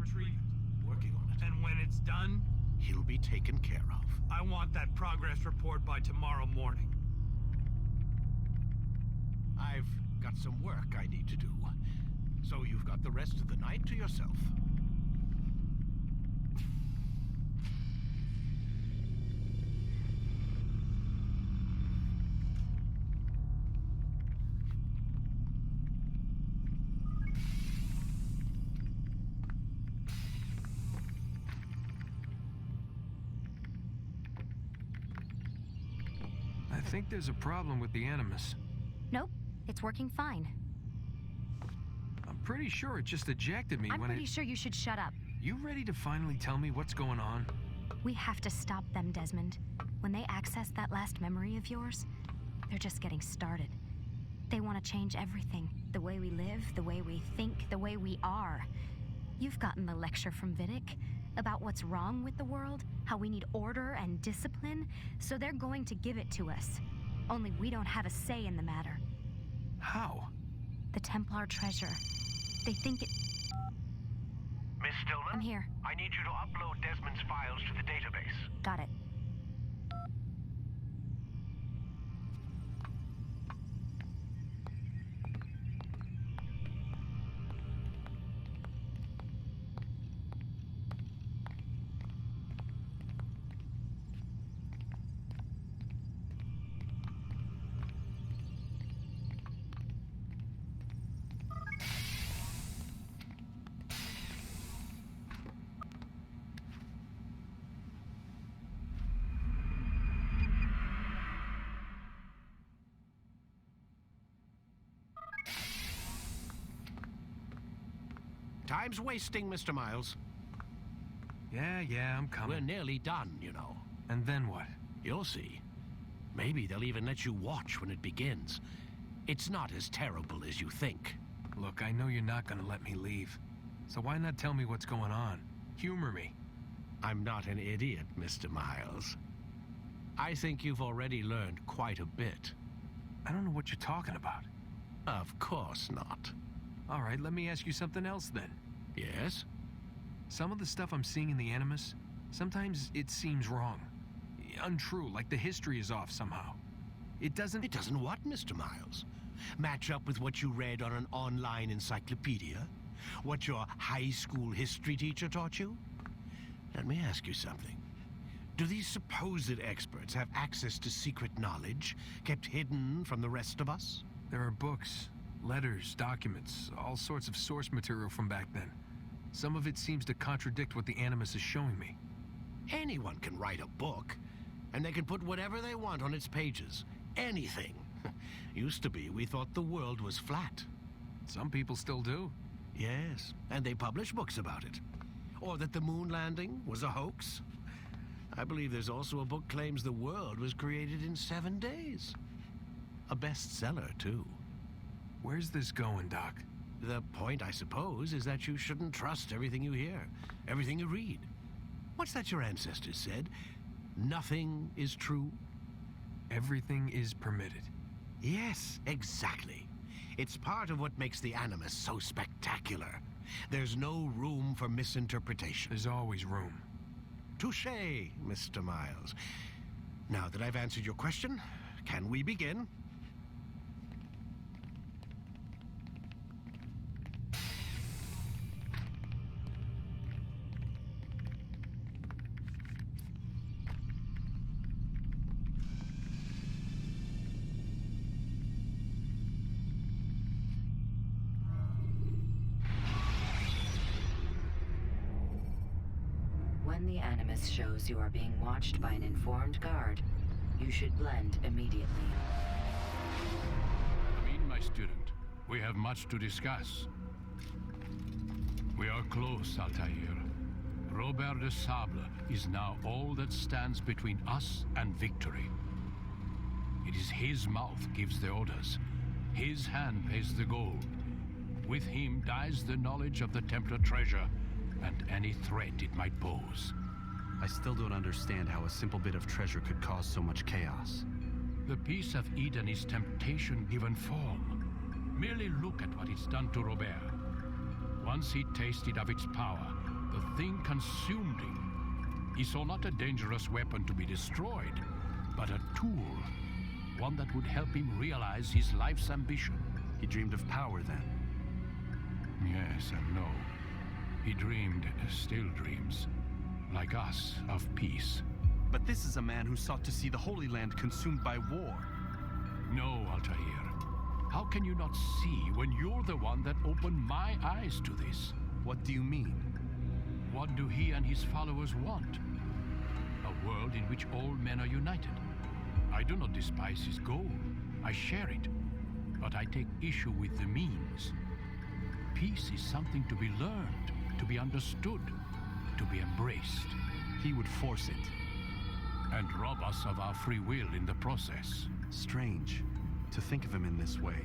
retrieve it. Working on it. And when it's done, He'll be taken care of. I want that progress report by tomorrow morning. I've got some work I need to do. So you've got the rest of the night to yourself. I think there's a problem with the Animus. Nope, it's working fine. I'm pretty sure it just ejected me I'm when pretty sure you should shut up. You ready to finally tell me what's going on? We have to stop them, Desmond. When they access that last memory of yours, they're just getting started. They want to change everything. The way we live, the way we think, the way we are. You've gotten the lecture from Vidic about what's wrong with the world, how we need order and discipline, so they're going to give it to us. Only we don't have a say in the matter. How? The Templar treasure. They think it... Miss Stillman? I'm here. I need you to upload Desmond's files to the database. Got it. Time's wasting, Mr. Miles. Yeah, I'm coming. We're nearly done, you know. And then what? You'll see. Maybe they'll even let you watch when it begins. It's not as terrible as you think. Look, I know you're not gonna let me leave. So why not tell me what's going on? Humor me. I'm not an idiot, Mr. Miles. I think you've already learned quite a bit. I don't know what you're talking about. Of course not. All right, let me ask you something else then. Yes? Some of the stuff I'm seeing in the Animus, sometimes it seems wrong. Untrue, like the history is off somehow. It doesn't... It doesn't what, Mr. Miles? Match up with what you read on an online encyclopedia? What your high school history teacher taught you? Let me ask you something. Do these supposed experts have access to secret knowledge kept hidden from the rest of us? There are books, letters, documents, all sorts of source material from back then. Some of it seems to contradict what the Animus is showing me. Anyone can write a book, and they can put whatever they want on its pages. Anything. Used to be, we thought the world was flat. Some people still do. Yes, and they publish books about it. Or that the moon landing was a hoax. I believe there's also a book claims the world was created in 7 days. A bestseller, too. Where's this going, Doc? The point, I suppose, is that you shouldn't trust everything you hear, everything you read. What's that your ancestors said? Nothing is true? Everything is permitted. Yes, exactly. It's part of what makes the Animus so spectacular. There's no room for misinterpretation. There's always room. Touché, Mr. Miles. Now that I've answered your question, can we begin? When the Animus shows you are being watched by an informed guard, you should blend immediately. Come in, my student. We have much to discuss. We are close, Altair. Robert de Sable is now all that stands between us and victory. It is his mouth gives the orders. His hand pays the gold. With him dies the knowledge of the Templar treasure and any threat it might pose. I still don't understand how a simple bit of treasure could cause so much chaos. The piece of Eden is temptation given form. Merely look at what it's done to Robert. Once he tasted of its power, The thing consumed him. He saw not a dangerous weapon to be destroyed, but a tool. One that would help him realize his life's ambition. He dreamed of power then. Yes and no. He dreamed, still dreams, like us, of peace. But this is a man who sought to see the Holy Land consumed by war. No, Altair. How can you not see when you're the one that opened my eyes to this? What do you mean? What do he and his followers want? A world in which all men are united. I do not despise his goal. I share it. But I take issue with the means. Peace is something to be learned, to be understood, to be embraced. He would force it. And rob us of our free will in the process. Strange to think of him in this way.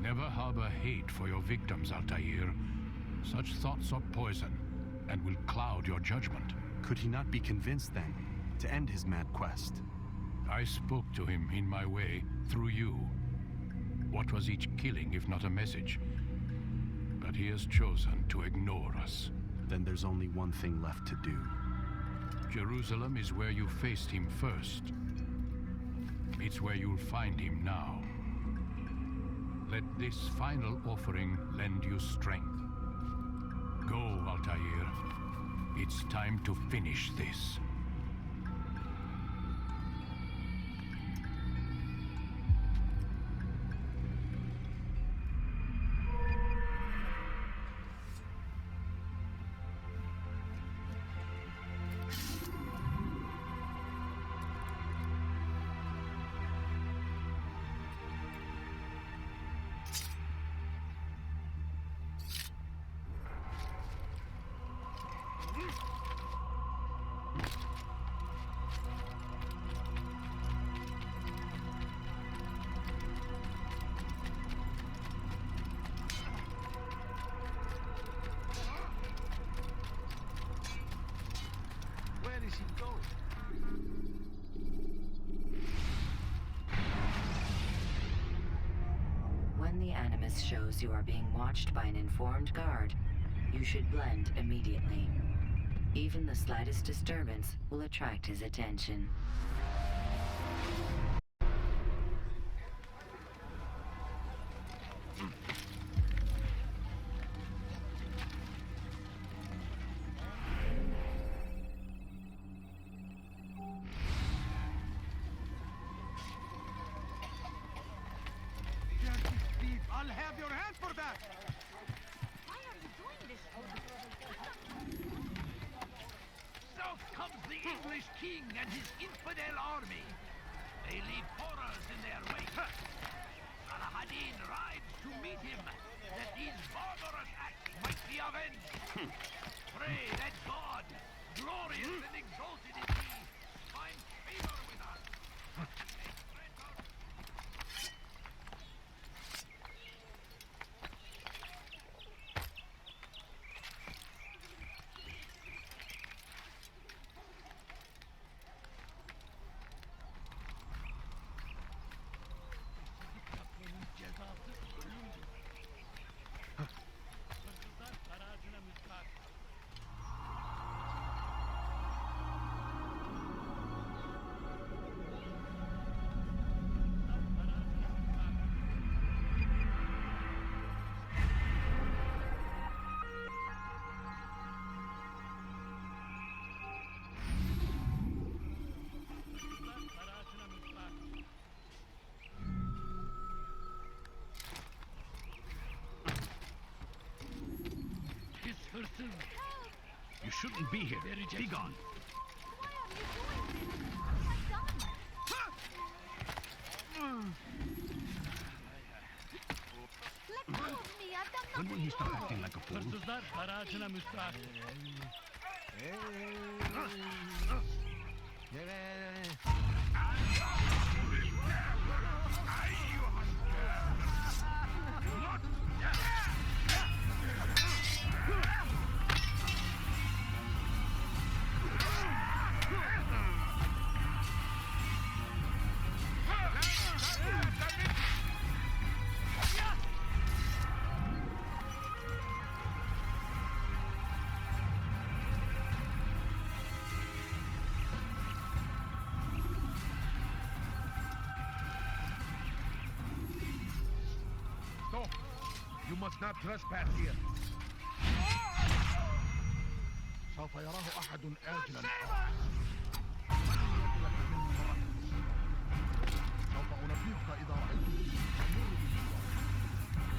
Never harbor hate for your victims, Altair. Such thoughts are poison and will cloud your judgment. Could he not be convinced then to end his mad quest? I spoke to him in my way, through you. What was each killing if not a message? But he has chosen to ignore us. Then there's only one thing left to do. Jerusalem is where you faced him first. It's where you'll find him now. Let this final offering lend you strength. Go, Altair. It's time to finish this. When the Animus shows you are being watched by an informed guard, you should blend immediately. Even the slightest disturbance will attract his attention. I'll have your hand for that! Why are you doing this? South comes the English king and his infidel army. They leave horrors in their wake. Saladin rides to meet him, that these barbarous acts might be avenged. Pray that God, glorious and exalted is he, find favor with us. You shouldn't be here. Be gone. Why are you doing this? What have I done? Let go of me. I've done When nothing will he stop wrong. acting like a fool? You must not trespass here. سوف يراه أحد آجلا. سوف أنبهك إذا رأيت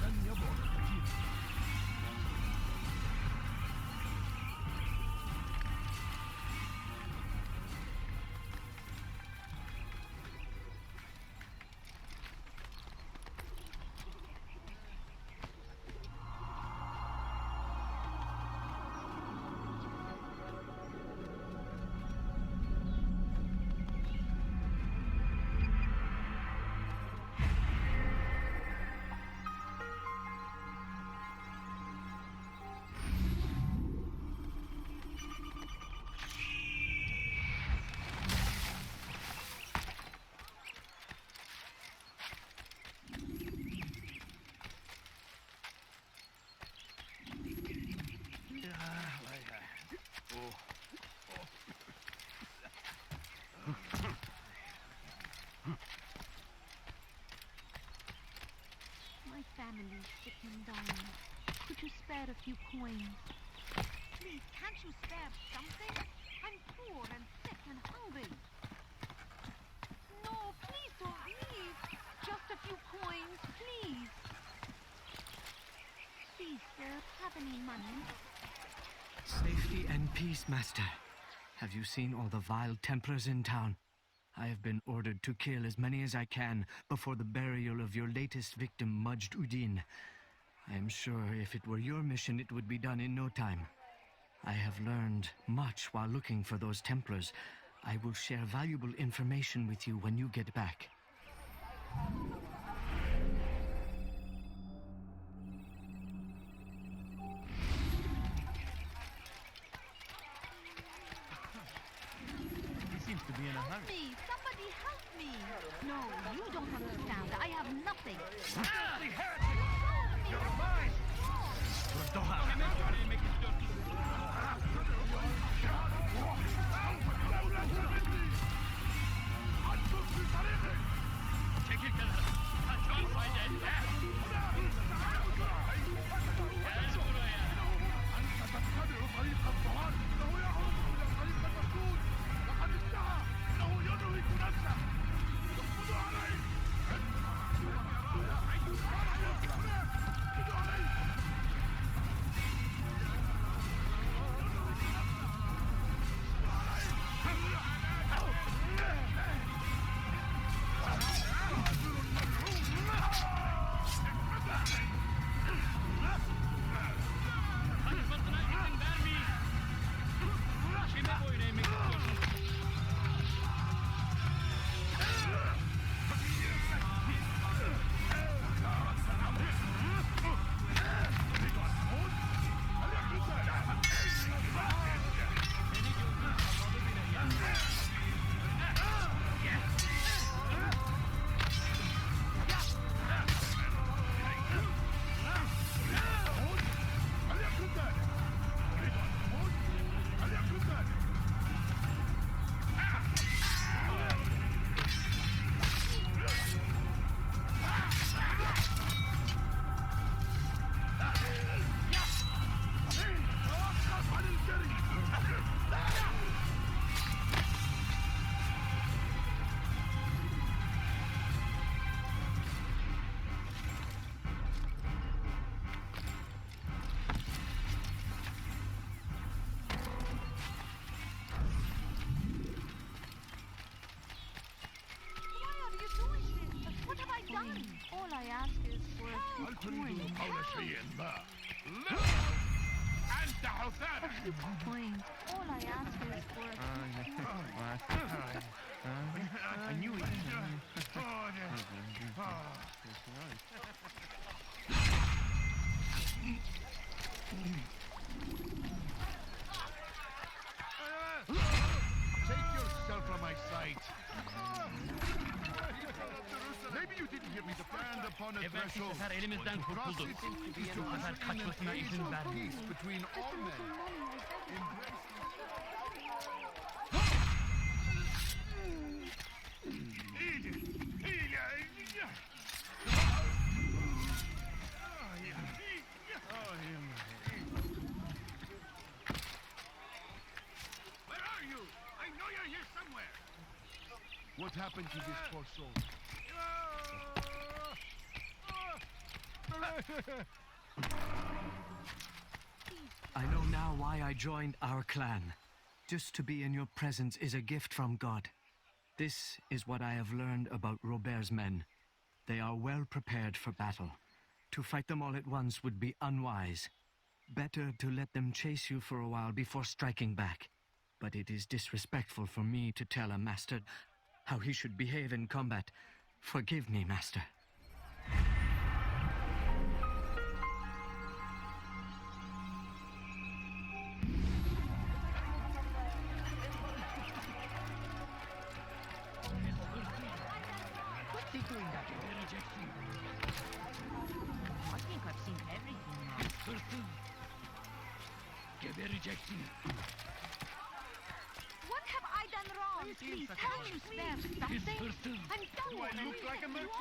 لن يبعد كثير. My family's sick and dying. Could you spare a few coins? Please, can't you spare something? I'm poor and sick and hungry. No, please don't leave. Just a few coins, please. Please, sir, have any money? Safety and peace, Master. Have you seen all the vile Templars in town? I have been ordered to kill as many as I can before the burial of your latest victim, Majd Udin. I am sure if it were your mission, it would be done in no time. I have learned much while looking for those Templars. I will share valuable information with you when you get back. He seems to be in a Help hurry. me! Somebody help me! No, you don't understand. I have nothing. You're mine! All I ask is for a few coins. قول شيء ما أنت حسام A few coins. All I ask is for a few coins. I knew it. Take yourself from my sight. Maybe you didn't hear me stand upon a Evvelki threshold. sefer elimizden kurtuldu. Bu kadar kaçmasına izin vermeyiz. Peace between all men. to this poor soul. I know now why I joined our clan. Just to be in your presence is a gift from God. This is what I have learned about Robert's men. They are well prepared for battle. To fight them all at once would be unwise. Better to let them chase you for a while before striking back. But it is disrespectful for me to tell a master how he should behave in combat. Forgive me, master. What's he doing that? I think I've seen everything now. What have I done wrong? Please, can't you spare something? I'm done. Do I look like a merchant?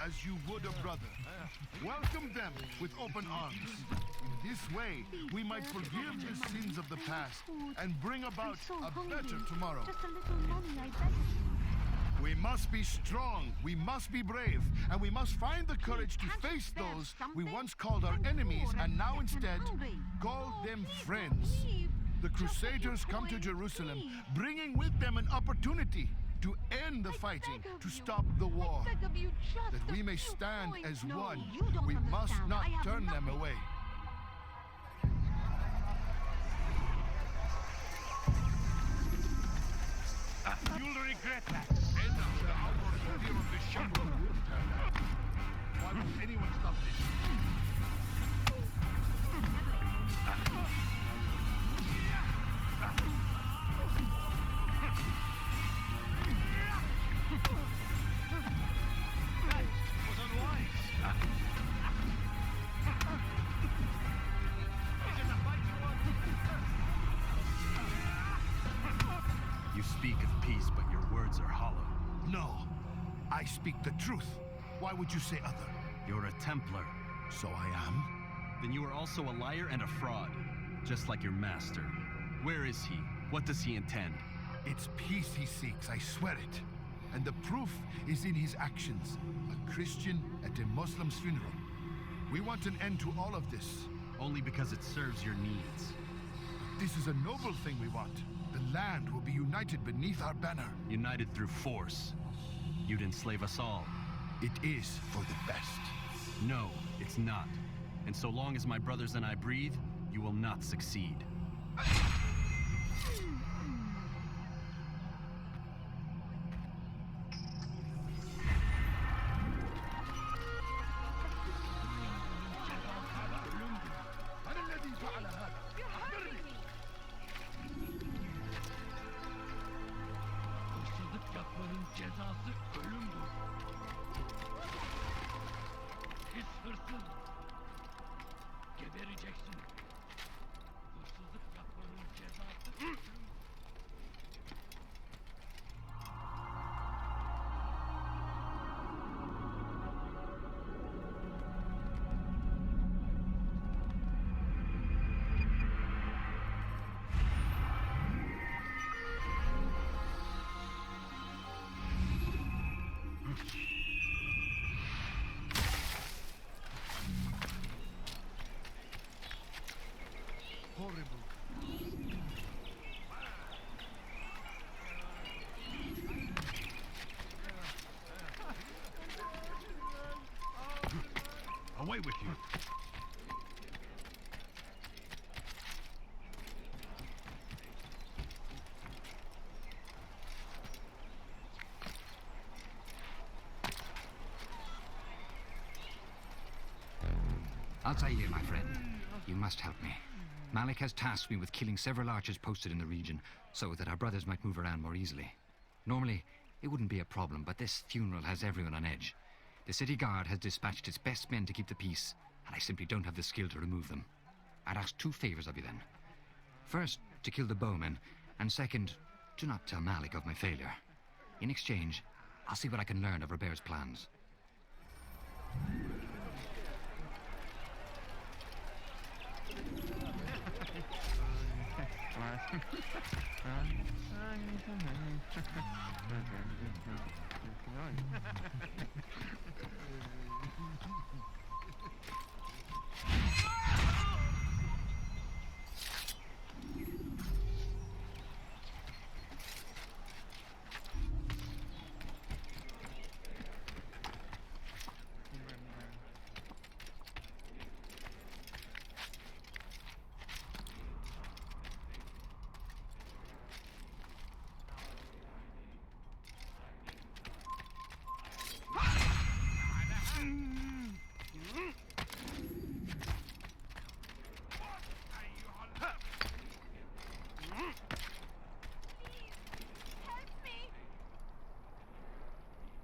As you would a brother. Welcome them with open arms. In this way, we might forgive the sins of the past and bring about a better tomorrow. Just a little money, I beg of you. We must be strong, we must be brave, and we must find the courage to face those we once called our enemies and now instead call them friends. The Crusaders come to Jerusalem, bringing with them an opportunity to end the fighting, to stop the war. That we may stand as one, we must not turn them away. You'll regret that. Why would anyone stop this? You speak of peace, but your words are hollow. No, I speak the truth. Why would you say other? You're a Templar. So I am. Then you are also a liar and a fraud, just like your master. Where is he? What does he intend? It's peace he seeks, I swear it. And the proof is in his actions. A Christian at a Muslim's funeral. We want an end to all of this. Only because it serves your needs. This is a noble thing we want. The land will be united beneath our banner. United through force. You'd enslave us all. It is for the best. No, it's not. And so long as my brothers and I breathe, you will not succeed. Altair, my friend, you must help me. Malik has tasked me with killing several archers posted in the region so that our brothers might move around more easily. Normally, it wouldn't be a problem, but this funeral has everyone on edge. The city guard has dispatched its best men to keep the peace, and I simply don't have the skill to remove them. I'd ask 2 favors of you then. First, to kill the bowmen, and second, do not tell Malik of my failure. In exchange, I'll see what I can learn of Robert's plans.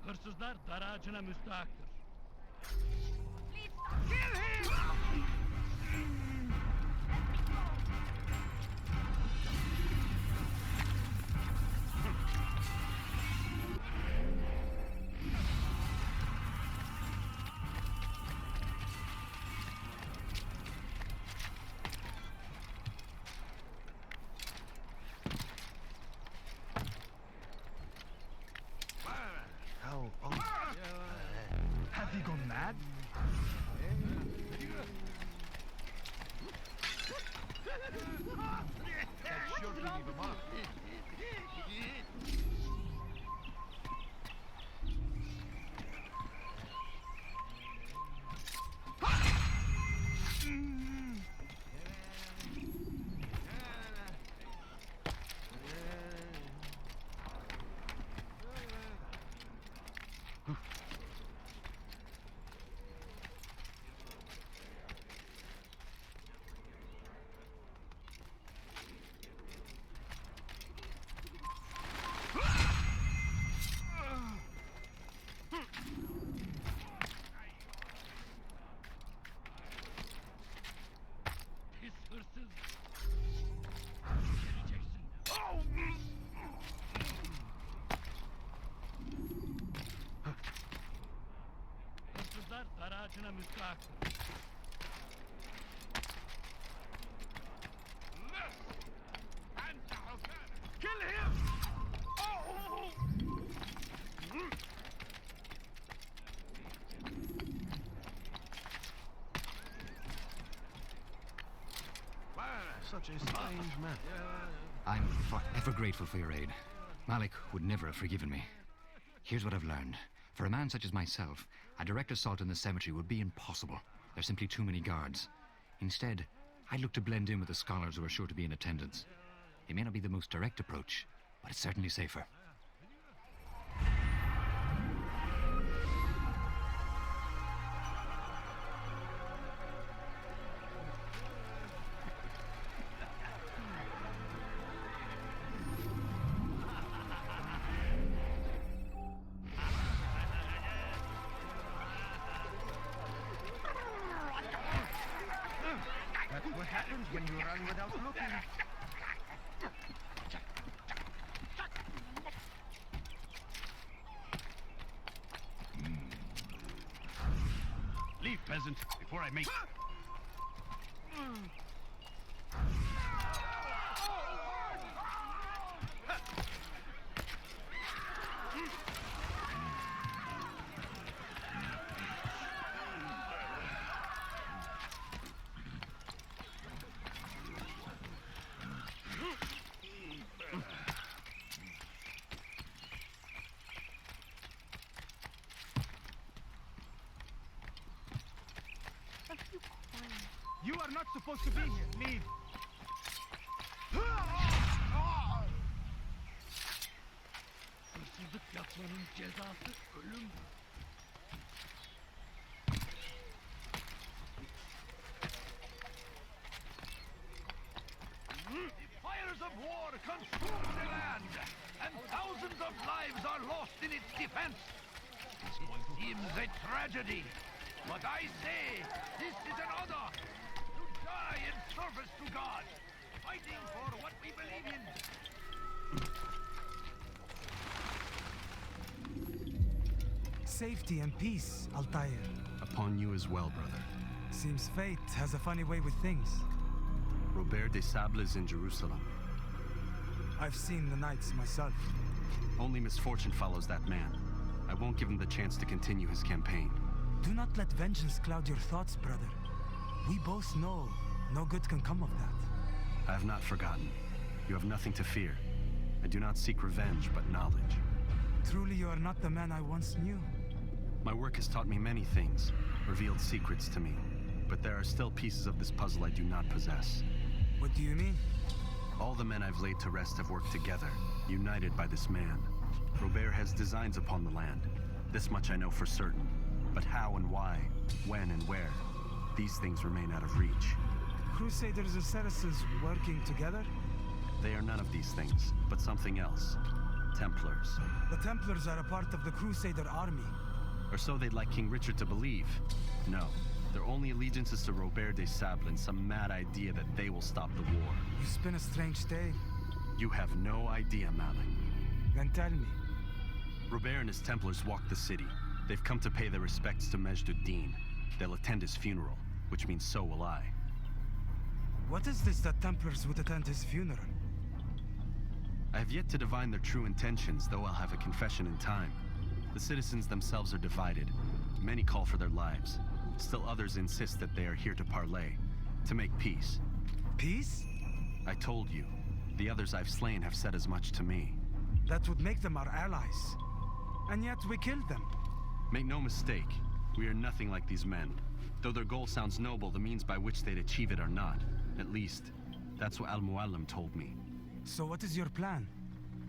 Hırsızlar dar ağacına müstahaktır. Have you gone mad? Pis hırsız. Geleceksin. Hırsızlar dar ağacına müstahaktır. Kill him! Such a strange man. I'm forever grateful for your aid. Malik would never have forgiven me. Here's what I've learned. For a man such as myself, a direct assault on the cemetery would be impossible. There's simply too many guards. Instead, I'd look to blend in with the scholars who are sure to be in attendance. It may not be the most direct approach, but it's certainly safer. That's what happens when you run without looking. Leave, peasant, before I make... supposed to be here. Leave. Hırsızlık yapmanın cezası ölüm. The fires of war consume the land, and thousands of lives are lost in its defense. It seems a tragedy, but I say this is an honor to die in service to God, fighting for what we believe in. Safety and peace, Altair. Upon you as well, brother. Seems fate has a funny way with things. Robert de Sable is in Jerusalem. I've seen the knights myself. Only misfortune follows that man. I won't give him the chance to continue his campaign. Do not let vengeance cloud your thoughts, brother. We both know no good can come of that. I have not forgotten. You have nothing to fear. I do not seek revenge, but knowledge. Truly, you are not the man I once knew. My work has taught me many things, revealed secrets to me. But there are still pieces of this puzzle I do not possess. What do you mean? All the men I've laid to rest have worked together, united by this man. Robert has designs upon the land. This much I know for certain. But how and why, when and where, these things remain out of reach. Crusaders and Saracens working together? They are none of these things, but something else. Templars. The Templars are a part of the Crusader army. Or so they'd like King Richard to believe. No, their only allegiance is to Robert de Sable and some mad idea that they will stop the war. You spin a strange tale. You have no idea, Malik. Then tell me. Robert and his Templars walk the city. They've come to pay their respects to Majd-ud-Din. They'll attend his funeral, which means so will I. What is this that Templars would attend his funeral? I have yet to divine their true intentions, though I'll have a confession in time. The citizens themselves are divided. Many call for their lives. Still others insist that they are here to parley, to make peace. Peace? I told you. The others I've slain have said as much to me. That would make them our allies. And yet we killed them. Make no mistake, we are nothing like these men. Though their goal sounds noble, the means by which they'd achieve it are not. At least, that's what Al-Muallim told me. So what is your plan?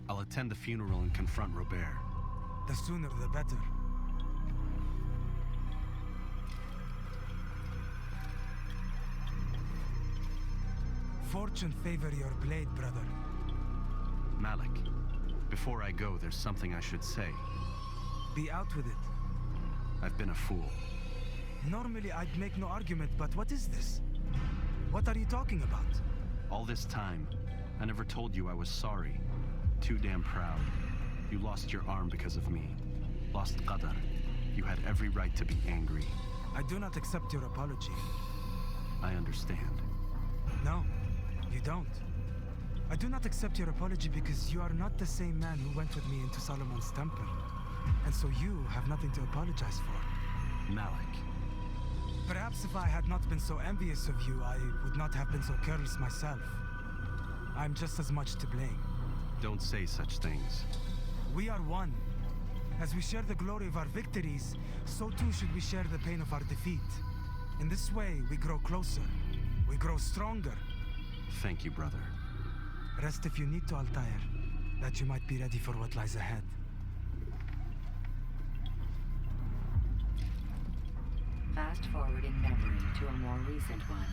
I'll attend the funeral and confront Robert. The sooner the better. Fortune favor your blade, brother. Malik, before I go, there's something I should say. Be out with it. I've been a fool. Normally I'd make no argument, but what is this? What are you talking about? All this time, I never told you I was sorry. Too damn proud. You lost your arm because of me. Lost Qadar. You had every right to be angry. I do not accept your apology. I understand. No, you don't. I do not accept your apology because you are not the same man who went with me into Solomon's temple. And so you have nothing to apologize for. Malik. Perhaps if I had not been so envious of you, I would not have been so careless myself. I'm just as much to blame. Don't say such things. We are one. As we share the glory of our victories, so too should we share the pain of our defeat. In this way, we grow closer. We grow stronger. Thank you, brother. Rest if you need to, Altair, that you might be ready for what lies ahead. Fast forwarding memory to a more recent one.